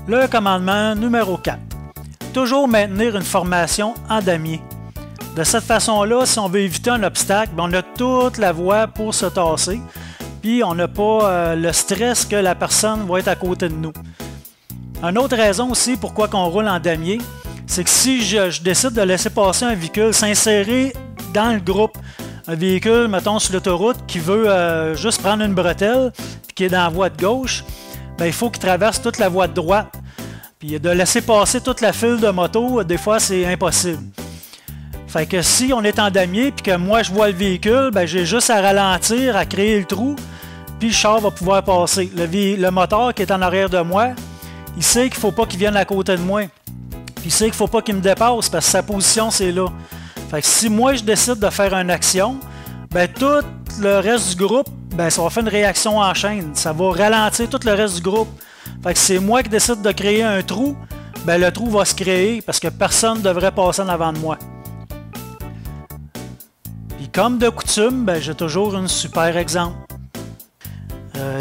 Le commandement numéro 4. Toujours maintenir une formation en damier. De cette façon-là, si on veut éviter un obstacle, on a toute la voie pour se tasser. Puis on n'a pas le stress que la personne va être à côté de nous. Une autre raison aussi pourquoi on roule en damier, c'est que si je décide de laisser passer un véhicule, s'insérer dans le groupe, un véhicule, mettons, sur l'autoroute qui veut juste prendre une bretelle, puis qui est dans la voie de gauche, bien, il faut qu'il traverse toute la voie de droite. Puis de laisser passer toute la file de moto, des fois, c'est impossible. Fait que si on est en damier, puis que moi, je vois le véhicule, ben, j'ai juste à ralentir, à créer le trou, puis le char va pouvoir passer. Le moteur qui est en arrière de moi, il sait qu'il ne faut pas qu'il vienne à côté de moi. Puis il sait qu'il ne faut pas qu'il me dépasse, parce que sa position, c'est là. Fait que si moi, je décide de faire une action, ben, tout le reste du groupe, ben, ça va faire une réaction en chaîne. Ça va ralentir tout le reste du groupe. Fait que c'est moi qui décide de créer un trou, ben le trou va se créer parce que personne ne devrait passer en avant de moi. Puis comme de coutume, ben, j'ai toujours un super exemple.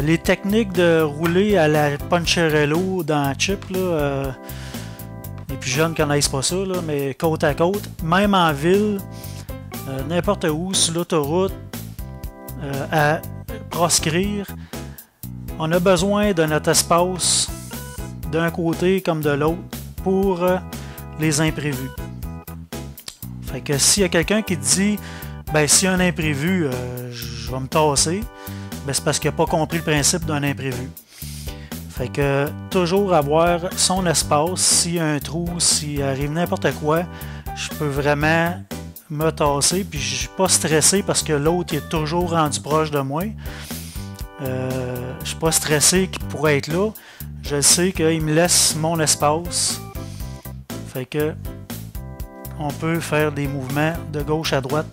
Les techniques de rouler à la Poncherello dans Chip, là, les plus jeunes ne connaissent pas ça, là, mais côte à côte, même en ville, n'importe où, sur l'autoroute, à proscrire, on a besoin de notre espace d'un côté comme de l'autre pour les imprévus. Fait que s'il y a quelqu'un qui dit ben s'il y a un imprévu, je vais me tasser, ben c'est parce qu'il n'a pas compris le principe d'un imprévu. Fait que toujours avoir son espace, s'il y a un trou, s'il arrive n'importe quoi, je peux vraiment me tasser, puis je ne suis pas stressé parce que l'autre est toujours rendu proche de moi. Je suis pas stressé qu'il pourrait être là. Je sais qu'il me laisse mon espace. Fait que on peut faire des mouvements de gauche à droite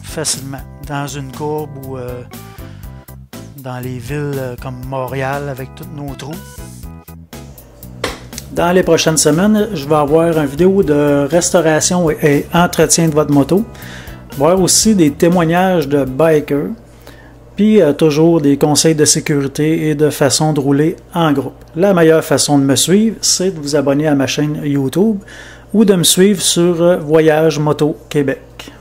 facilement. Dans une courbe ou dans les villes comme Montréal avec tous nos trous. Dans les prochaines semaines, je vais avoir une vidéo de restauration et entretien de votre moto. Voir aussi des témoignages de bikers. Puis toujours des conseils de sécurité et de façon de rouler en groupe. La meilleure façon de me suivre, c'est de vous abonner à ma chaîne YouTube ou de me suivre sur Voyage Moto Québec.